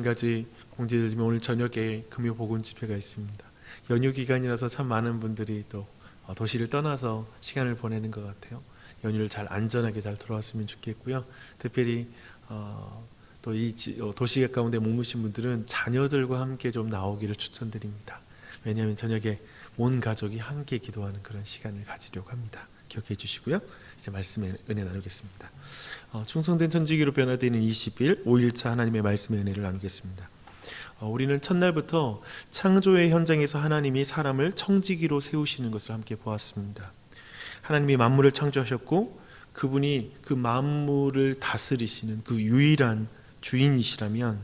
가지 공지를 드리면 오늘 저녁에 금요 복음 집회가 있습니다. 연휴 기간이라서 참 많은 분들이 또 도시를 떠나서 시간을 보내는 것 같아요. 연휴를 잘 안전하게 잘 돌아왔으면 좋겠고요. 특별히 또 이 도시 가운데 머무신 분들은 자녀들과 함께 좀 나오기를 추천드립니다. 왜냐하면 저녁에 온 가족이 함께 기도하는 그런 시간을 가지려고 합니다. 기억해 주시고요. 이제 말씀의 은혜 나누겠습니다. 충성된 천지기로 변화되는 20일 5일차 하나님의 말씀의 은혜를 나누겠습니다. 우리는 첫날부터 창조의 현장에서 하나님이 사람을 청지기로 세우시는 것을 함께 보았습니다. 하나님이 만물을 창조하셨고 그분이 그 만물을 다스리시는 그 유일한 주인이시라면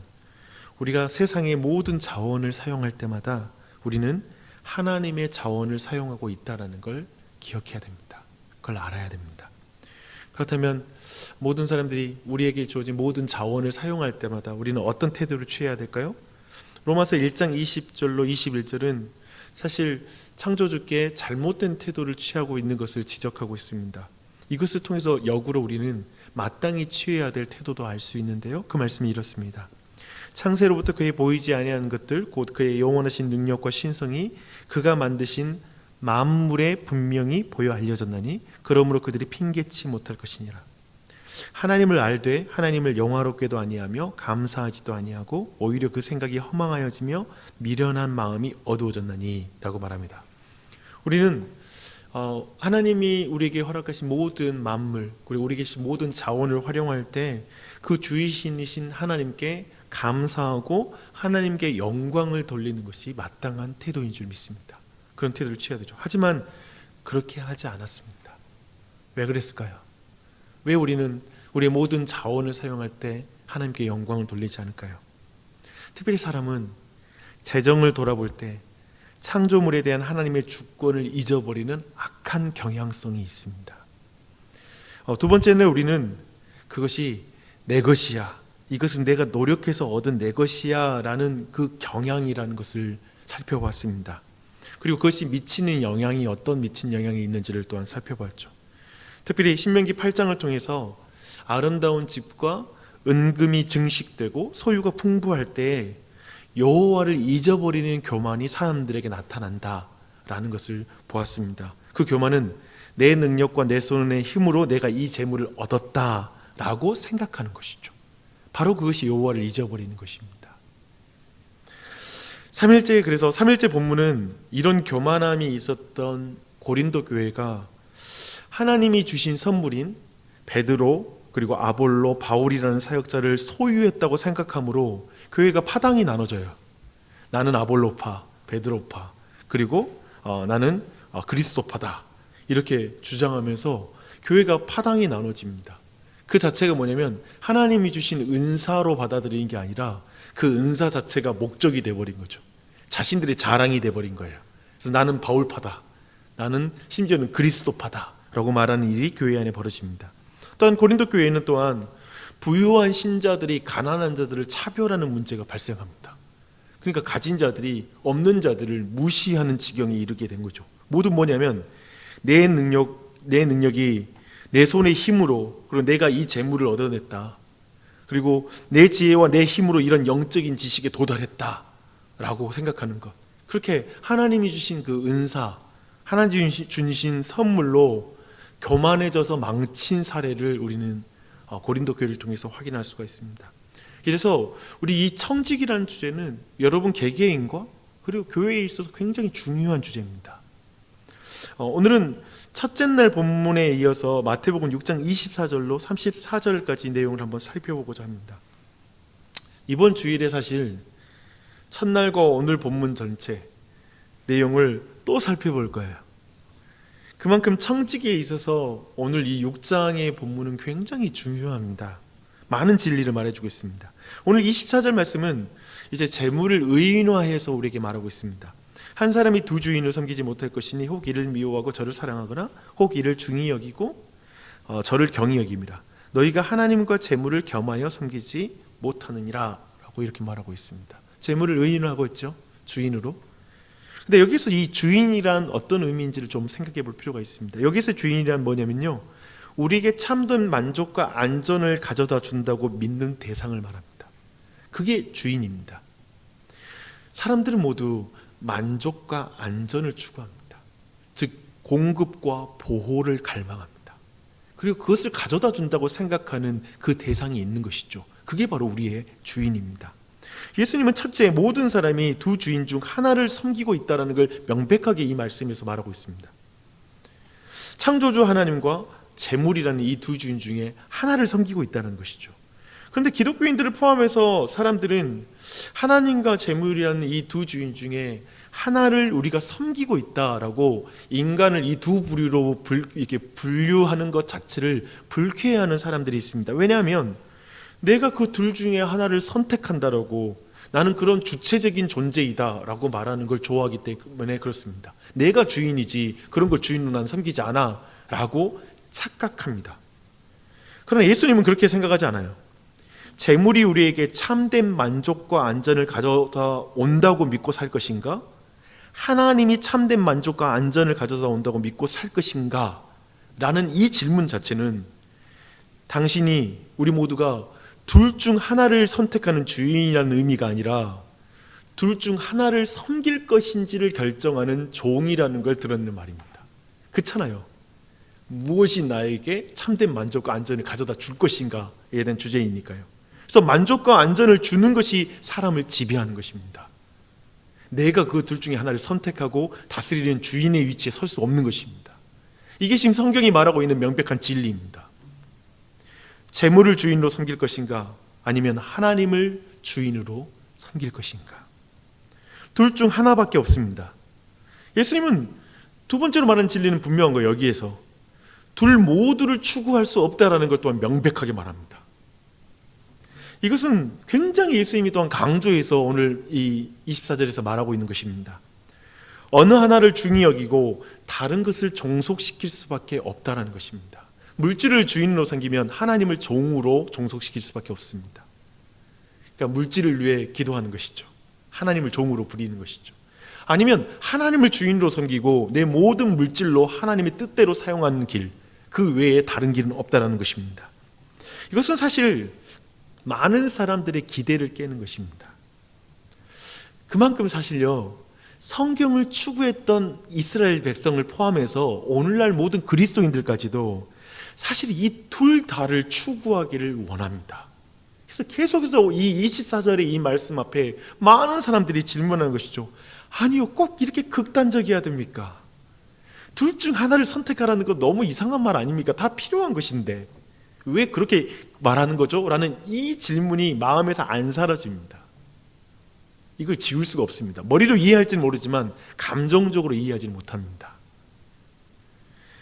우리가 세상의 모든 자원을 사용할 때마다 우리는 하나님의 자원을 사용하고 있다는 걸 기억해야 됩니다. 그걸 알아야 됩니다. 그렇다면 모든 사람들이 우리에게 주어진 모든 자원을 사용할 때마다 우리는 어떤 태도를 취해야 될까요? 로마서 1장 20절로 21절은 사실 창조주께 잘못된 태도를 취하고 있는 것을 지적하고 있습니다. 이것을 통해서 역으로 우리는 마땅히 취해야 될 태도도 알 수 있는데요. 그 말씀이 이렇습니다. 창세로부터 그의 보이지 아니하는 것들 곧 그의 영원하신 능력과 신성이 그가 만드신 만물에 분명히 보여 알려졌나니 그러므로 그들이 핑계치 못할 것이니라. 하나님을 알되 하나님을 영화롭게도 아니하며 감사하지도 아니하고 오히려 그 생각이 허망하여지며 미련한 마음이 어두워졌나니 라고 말합니다. 우리는 하나님이 우리에게 허락하신 모든 만물 그리고 우리에게 주신 모든 자원을 활용할 때 그 주이신이신 하나님께 감사하고 하나님께 영광을 돌리는 것이 마땅한 태도인 줄 믿습니다. 그런 태도를 취해야 되죠. 하지만 그렇게 하지 않았습니다. 왜 그랬을까요? 왜 우리는 우리의 모든 자원을 사용할 때 하나님께 영광을 돌리지 않을까요? 특별히 사람은 재정을 돌아볼 때 창조물에 대한 하나님의 주권을 잊어버리는 악한 경향성이 있습니다. 두 번째는 우리는 그것이 내 것이야, 이것은 내가 노력해서 얻은 내 것이야 라는 그 경향이라는 것을 살펴봤습니다. 그리고 그것이 미치는 영향이 어떤 미친 영향이 있는지를 또한 살펴봤죠. 특별히 신명기 8장을 통해서 아름다운 집과 은금이 증식되고 소유가 풍부할 때 여호와를 잊어버리는 교만이 사람들에게 나타난다라는 것을 보았습니다. 그 교만은 내 능력과 내 손의 힘으로 내가 이 재물을 얻었다라고 생각하는 것이죠. 바로 그것이 여호와를 잊어버리는 것입니다. 3일째 그래서 3일째 본문은 이런 교만함이 있었던 고린도 교회가 하나님이 주신 선물인 베드로 그리고 아볼로, 바울이라는 사역자를 소유했다고 생각하므로 교회가 파당이 나눠져요. 나는 아볼로파, 베드로파, 그리고 나는 그리스도파다 이렇게 주장하면서 교회가 파당이 나눠집니다. 그 자체가 뭐냐면 하나님이 주신 은사로 받아들이는 게 아니라 그 은사 자체가 목적이 돼버린 거죠. 자신들의 자랑이 돼버린 거예요. 그래서 나는 바울파다, 나는 심지어는 그리스도파다 라고 말하는 일이 교회 안에 벌어집니다. 또한 고린도 교회에는 또한 부유한 신자들이 가난한 자들을 차별하는 문제가 발생합니다. 그러니까 가진 자들이 없는 자들을 무시하는 지경에 이르게 된 거죠. 모두 뭐냐면 내 능력이 내 손의 힘으로 그리고 내가 이 재물을 얻어냈다. 그리고 내 지혜와 내 힘으로 이런 영적인 지식에 도달했다라고 생각하는 것. 그렇게 하나님이 주신 그 은사, 하나님이 주신 선물로 교만해져서 망친 사례를 우리는 고린도 교회를 통해서 확인할 수가 있습니다. 그래서 우리 이 청직이라는 주제는 여러분 개개인과 그리고 교회에 있어서 굉장히 중요한 주제입니다. 오늘은 첫째 날 본문에 이어서 마태복음 6장 24절로 34절까지 내용을 한번 살펴보고자 합니다. 이번 주일에 사실 첫날과 오늘 본문 전체 내용을 또 살펴볼 거예요. 그만큼 청지기에 있어서 오늘 이 6장의 본문은 굉장히 중요합니다. 많은 진리를 말해주고 있습니다. 오늘 24절 말씀은 이제 재물을 의인화해서 우리에게 말하고 있습니다. 한 사람이 두 주인을 섬기지 못할 것이니 혹 이를 미워하고 저를 사랑하거나 혹 이를 중히 여기고 저를 경히 여김이라. 너희가 하나님과 재물을 겸하여 섬기지 못하느니라 라고 이렇게 말하고 있습니다. 재물을 의인화하고 있죠. 주인으로. 근데 여기서 이 주인이란 어떤 의미인지를 좀 생각해 볼 필요가 있습니다. 여기서 주인이란 뭐냐면요, 우리에게 참된 만족과 안전을 가져다 준다고 믿는 대상을 말합니다. 그게 주인입니다. 사람들은 모두 만족과 안전을 추구합니다. 즉 공급과 보호를 갈망합니다. 그리고 그것을 가져다 준다고 생각하는 그 대상이 있는 것이죠. 그게 바로 우리의 주인입니다. 예수님은 첫째, 모든 사람이 두 주인 중 하나를 섬기고 있다는 걸 명백하게 이 말씀에서 말하고 있습니다. 창조주 하나님과 재물이라는 이 두 주인 중에 하나를 섬기고 있다는 것이죠. 그런데 기독교인들을 포함해서 사람들은 하나님과 재물이라는 이 두 주인 중에 하나를 우리가 섬기고 있다라고 인간을 이 두 부류로 이렇게 분류하는 것 자체를 불쾌해하는 사람들이 있습니다. 왜냐하면 내가 그 둘 중에 하나를 선택한다라고, 나는 그런 주체적인 존재이다라고 말하는 걸 좋아하기 때문에 그렇습니다. 내가 주인이지 그런 걸 주인으로 난 섬기지 않아 라고 착각합니다. 그러나 예수님은 그렇게 생각하지 않아요. 재물이 우리에게 참된 만족과 안전을 가져다 온다고 믿고 살 것인가? 하나님이 참된 만족과 안전을 가져다 온다고 믿고 살 것인가? 라는 이 질문 자체는 당신이, 우리 모두가 둘 중 하나를 선택하는 주인이라는 의미가 아니라 둘 중 하나를 섬길 것인지를 결정하는 종이라는 걸 드러내는 말입니다. 그렇잖아요. 무엇이 나에게 참된 만족과 안전을 가져다 줄 것인가에 대한 주제이니까요. 그래서 만족과 안전을 주는 것이 사람을 지배하는 것입니다. 내가 그 둘 중에 하나를 선택하고 다스리는 주인의 위치에 설 수 없는 것입니다. 이게 지금 성경이 말하고 있는 명백한 진리입니다. 재물을 주인으로 섬길 것인가, 아니면 하나님을 주인으로 섬길 것인가. 둘 중 하나밖에 없습니다. 예수님은 두 번째로 말한 진리는 분명한 거예요. 여기에서 둘 모두를 추구할 수 없다라는 걸 또한 명백하게 말합니다. 이것은 굉장히 예수님이 또한 강조해서 오늘 이 24절에서 말하고 있는 것입니다. 어느 하나를 중히 여기고 다른 것을 종속시킬 수밖에 없다라는 것입니다. 물질을 주인으로 섬기면 하나님을 종으로 종속시킬 수밖에 없습니다. 그러니까 물질을 위해 기도하는 것이죠. 하나님을 종으로 부리는 것이죠. 아니면 하나님을 주인으로 섬기고 내 모든 물질로 하나님의 뜻대로 사용하는 길, 그 외에 다른 길은 없다라는 것입니다. 이것은 사실 많은 사람들의 기대를 깨는 것입니다. 그만큼 사실요, 성경을 추구했던 이스라엘 백성을 포함해서 오늘날 모든 그리스도인들까지도 사실 이 둘 다를 추구하기를 원합니다. 그래서 계속해서 이 24절의 이 말씀 앞에 많은 사람들이 질문하는 것이죠. 아니요, 꼭 이렇게 극단적이어야 됩니까? 둘 중 하나를 선택하라는 거 너무 이상한 말 아닙니까? 다 필요한 것인데 왜 그렇게 말하는 거죠? 라는 이 질문이 마음에서 안 사라집니다. 이걸 지울 수가 없습니다. 머리로 이해할지는 모르지만 감정적으로 이해하지 못합니다.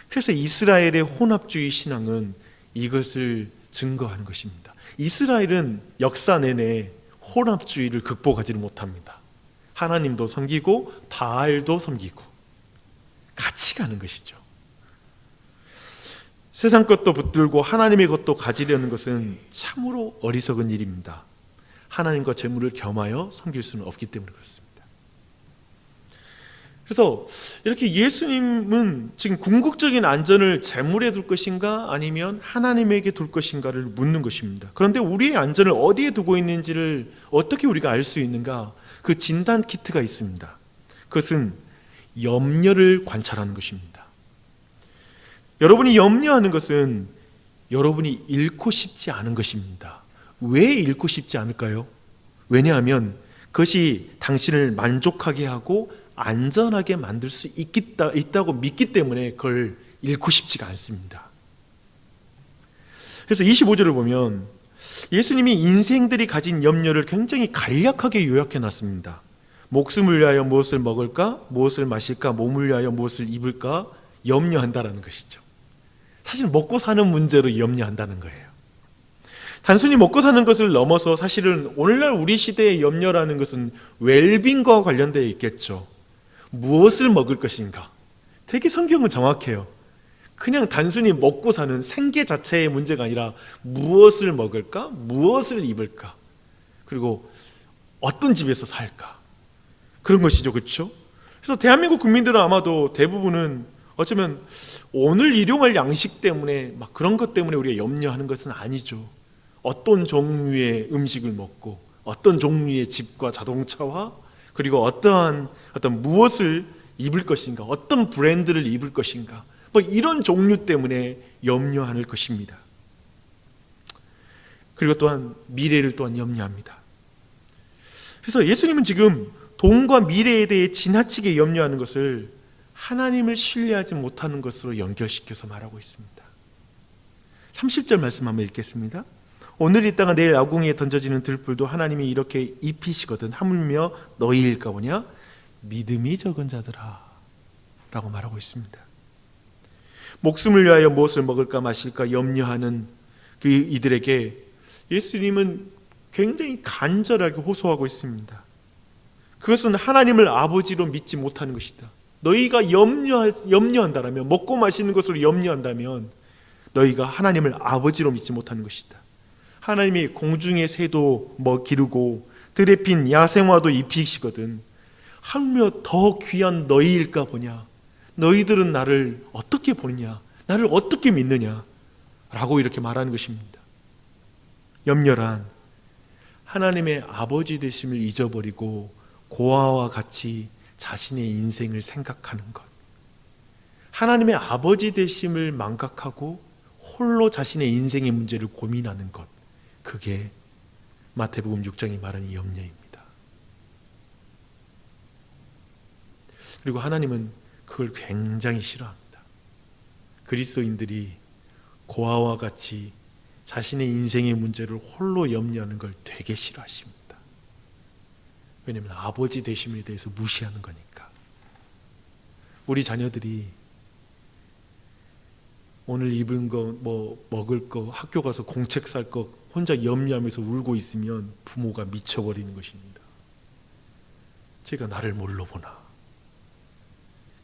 그래서 이스라엘의 혼합주의 신앙은 이것을 증거하는 것입니다. 이스라엘은 역사 내내 혼합주의를 극복하지 못합니다. 하나님도 섬기고 바알도 섬기고 같이 가는 것이죠. 세상 것도 붙들고 하나님의 것도 가지려는 것은 참으로 어리석은 일입니다. 하나님과 재물을 겸하여 섬길 수는 없기 때문에 그렇습니다. 그래서 이렇게 예수님은 지금 궁극적인 안전을 재물에 둘 것인가 아니면 하나님에게 둘 것인가를 묻는 것입니다. 그런데 우리의 안전을 어디에 두고 있는지를 어떻게 우리가 알 수 있는가? 그 진단 키트가 있습니다. 그것은 염려를 관찰하는 것입니다. 여러분이 염려하는 것은 여러분이 잃고 싶지 않은 것입니다. 왜 잃고 싶지 않을까요? 왜냐하면 그것이 당신을 만족하게 하고 안전하게 만들 수 있다고 믿기 때문에 그걸 잃고 싶지가 않습니다. 그래서 25절을 보면 예수님이 인생들이 가진 염려를 굉장히 간략하게 요약해 놨습니다. 목숨을 위하여 무엇을 먹을까? 무엇을 마실까? 몸을 위하여 무엇을 입을까? 염려한다라는 것이죠. 사실 먹고 사는 문제로 염려한다는 거예요. 단순히 먹고 사는 것을 넘어서 사실은 오늘날 우리 시대의 염려라는 것은 웰빙과 관련되어 있겠죠. 무엇을 먹을 것인가? 되게 성경은 정확해요. 그냥 단순히 먹고 사는 생계 자체의 문제가 아니라 무엇을 먹을까? 무엇을 입을까? 그리고 어떤 집에서 살까? 그런 것이죠. 그렇죠? 그래서 대한민국 국민들은 아마도 대부분은 어쩌면 오늘 일용할 양식 때문에 막 그런 것 때문에 우리가 염려하는 것은 아니죠. 어떤 종류의 음식을 먹고 어떤 종류의 집과 자동차와 그리고 어떤 무엇을 입을 것인가, 어떤 브랜드를 입을 것인가, 뭐 이런 종류 때문에 염려하는 것입니다. 그리고 또한 미래를 또한 염려합니다. 그래서 예수님은 지금 돈과 미래에 대해 지나치게 염려하는 것을 하나님을 신뢰하지 못하는 것으로 연결시켜서 말하고 있습니다. 30절 말씀 한번 읽겠습니다. 오늘 있다가 내일 아궁이에 던져지는 들불도 하나님이 이렇게 입히시거든 하물며 너희일까 보냐? 믿음이 적은 자들아 라고 말하고 있습니다. 목숨을 위하여 무엇을 먹을까 마실까 염려하는 이들에게 예수님은 굉장히 간절하게 호소하고 있습니다. 그것은 하나님을 아버지로 믿지 못하는 것이다. 너희가 염려한다면, 먹고 마시는 것으로 염려한다면 너희가 하나님을 아버지로 믿지 못하는 것이다. 하나님이 공중의 새도 기르고 들에 핀 야생화도 입히시거든 하며 더 귀한 너희일까 보냐? 너희들은 나를 어떻게 보느냐? 나를 어떻게 믿느냐? 라고 이렇게 말하는 것입니다. 염려란 하나님의 아버지 되심을 잊어버리고 고아와 같이 자신의 인생을 생각하는 것, 하나님의 아버지 되심을 망각하고 홀로 자신의 인생의 문제를 고민하는 것, 그게 마태복음 6장이 말하는 이 염려입니다. 그리고 하나님은 그걸 굉장히 싫어합니다. 그리스도인들이 고아와 같이 자신의 인생의 문제를 홀로 염려하는 걸 되게 싫어하십니다. 왜냐하면 아버지 되심에 대해서 무시하는 거니까. 우리 자녀들이 오늘 입은 거, 먹을 거, 학교 가서 공책 살 거 혼자 염려하면서 울고 있으면 부모가 미쳐버리는 것입니다. 제가 나를 뭘로 보나.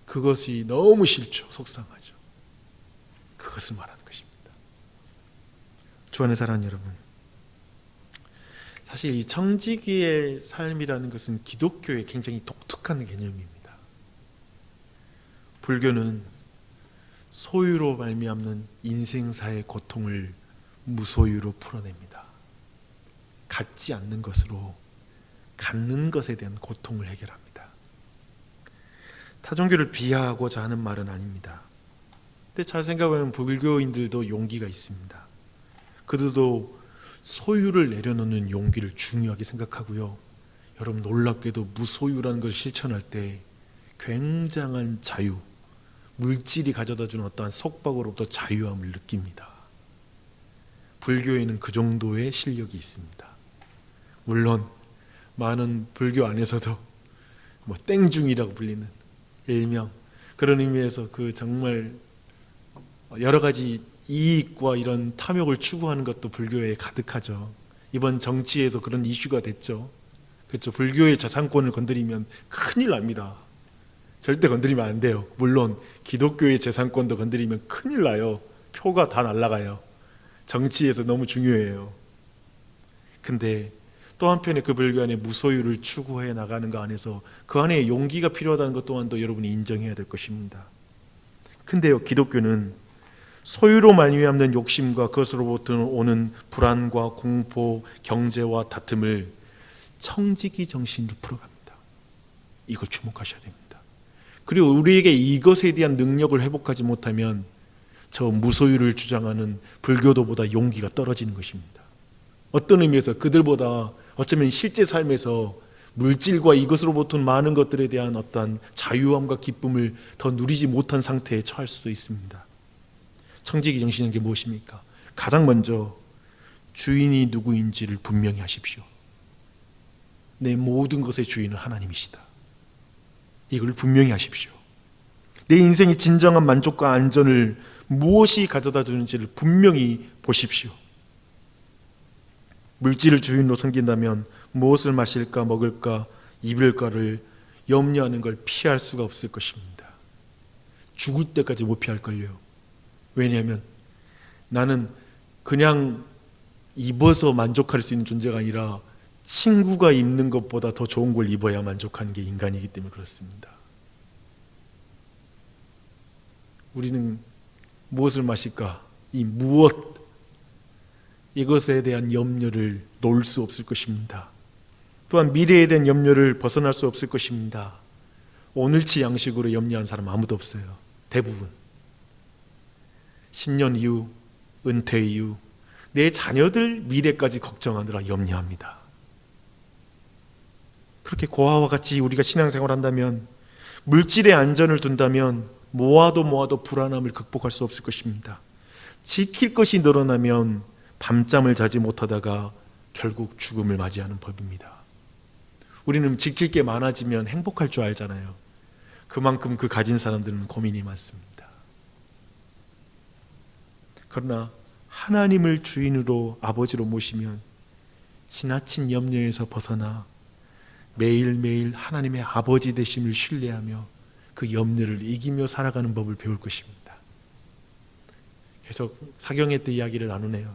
그것이 너무 싫죠. 속상하죠. 그것을 말하는 것입니다. 주 안에 사랑하는 여러분, 사실 이 청지기의 삶이라는 것은 기독교의 굉장히 독특한 개념입니다. 불교는 소유로 말미암는 인생사의 고통을 무소유로 풀어냅니다. 갖지 않는 것으로 갖는 것에 대한 고통을 해결합니다. 타종교를 비하하고자 하는 말은 아닙니다. 근데 잘 생각해보면 불교인들도 용기가 있습니다. 그들도 소유를 내려놓는 용기를 중요하게 생각하고요. 여러분 놀랍게도 무소유라는 것을 실천할 때 굉장한 자유, 물질이 가져다주는 어떠한 속박으로부터 자유함을 느낍니다. 불교에는 그 정도의 실력이 있습니다. 물론 많은 불교 안에서도 땡중이라고 불리는 일명 그런 의미에서 그 정말 여러 가지 이익과 이런 탐욕을 추구하는 것도 불교에 가득하죠. 이번 정치에서 그런 이슈가 됐죠. 그렇죠. 불교의 재산권을 건드리면 큰일 납니다. 절대 건드리면 안 돼요. 물론 기독교의 재산권도 건드리면 큰일 나요. 표가 다 날아가요. 정치에서 너무 중요해요. 근데 또 한편에 그 불교 안에 무소유를 추구해 나가는 것 안에서 그 안에 용기가 필요하다는 것 또한도 여러분이 인정해야 될 것입니다. 근데요, 기독교는 소유로 말미암는 욕심과 그것으로부터 오는 불안과 공포, 경제와 다툼을 청지기 정신으로 풀어갑니다. 이걸 주목하셔야 됩니다. 그리고 우리에게 이것에 대한 능력을 회복하지 못하면 저 무소유를 주장하는 불교도보다 용기가 떨어지는 것입니다. 어떤 의미에서 그들보다 어쩌면 실제 삶에서 물질과 이것으로부터 많은 것들에 대한 어떤 자유함과 기쁨을 더 누리지 못한 상태에 처할 수도 있습니다. 청지기 정신은 게 무엇입니까? 가장 먼저 주인이 누구인지를 분명히 하십시오. 내 모든 것의 주인은 하나님이시다. 이걸 분명히 하십시오. 내 인생의 진정한 만족과 안전을 무엇이 가져다 주는지를 분명히 보십시오. 물질을 주인으로 섬긴다면 무엇을 마실까, 먹을까, 입을까를 염려하는 걸 피할 수가 없을 것입니다. 죽을 때까지 못 피할걸요. 왜냐하면 나는 그냥 입어서 만족할 수 있는 존재가 아니라 친구가 입는 것보다 더 좋은 걸 입어야 만족하는 게 인간이기 때문에 그렇습니다. 우리는 무엇을 마실까? 이 무엇, 이것에 대한 염려를 놓을 수 없을 것입니다. 또한 미래에 대한 염려를 벗어날 수 없을 것입니다. 오늘치 양식으로 염려한 사람 아무도 없어요. 대부분 10년 이후, 은퇴 이후 내 자녀들 미래까지 걱정하느라 염려합니다. 그렇게 고아와 같이 우리가 신앙생활을 한다면, 물질의 안전을 둔다면 모아도 불안함을 극복할 수 없을 것입니다. 지킬 것이 늘어나면 밤잠을 자지 못하다가 결국 죽음을 맞이하는 법입니다. 우리는 지킬 게 많아지면 행복할 줄 알잖아요. 그만큼 그 가진 사람들은 고민이 많습니다. 그러나 하나님을 주인으로, 아버지로 모시면 지나친 염려에서 벗어나 매일매일 하나님의 아버지 되심을 신뢰하며 그 염려를 이기며 살아가는 법을 배울 것입니다. 계속 사경회 때 이야기를 나누네요.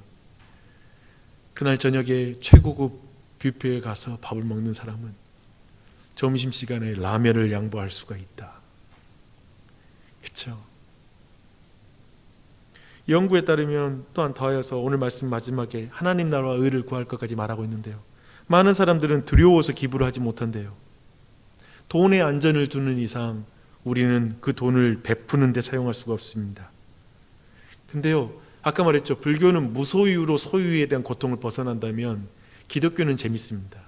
그날 저녁에 최고급 뷔페에 가서 밥을 먹는 사람은 점심시간에 라면을 양보할 수가 있다. 그렇죠? 연구에 따르면 또한 더하여서 오늘 말씀 마지막에 하나님 나라와 의를 구할 것까지 말하고 있는데요, 많은 사람들은 두려워서 기부를 하지 못한대요. 돈의 안전을 두는 이상 우리는 그 돈을 베푸는 데 사용할 수가 없습니다. 근데요, 아까 말했죠, 불교는 무소유로 소유에 대한 고통을 벗어난다면 기독교는 재밌습니다.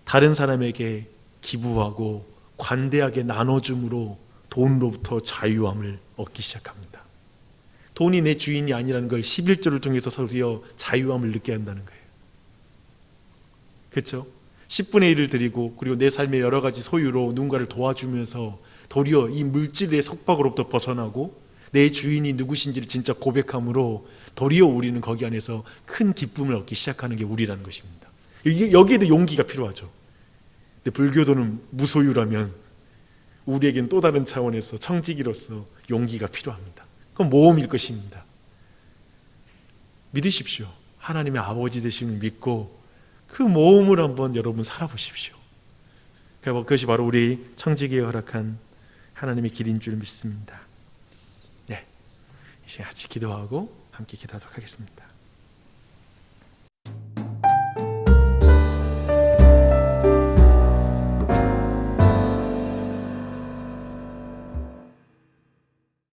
다른 사람에게 기부하고 관대하게 나눠줌으로 돈으로부터 자유함을 얻기 시작합니다. 돈이 내 주인이 아니라는 걸 11조를 통해서 서로 자유함을 느껴야 한다는 거예요. 그렇죠? 10분의 1을 드리고, 그리고 내 삶의 여러 가지 소유로 누군가를 도와주면서 도리어 이 물질의 속박으로부터 벗어나고 내 주인이 누구신지를 진짜 고백함으로 도리어 우리는 거기 안에서 큰 기쁨을 얻기 시작하는 게 우리라는 것입니다. 여기에도 용기가 필요하죠. 근데 불교도는 무소유라면 우리에겐 또 다른 차원에서 청지기로서 용기가 필요합니다. 그건 모험일 것입니다. 믿으십시오. 하나님의 아버지 되심을 믿고 그 모험을 한번 여러분 살아보십시오. 그것이 바로 우리 청지기에 허락한 하나님의 길인 줄 믿습니다. 네, 이제 같이 기도하고 함께 기도하도록 하겠습니다.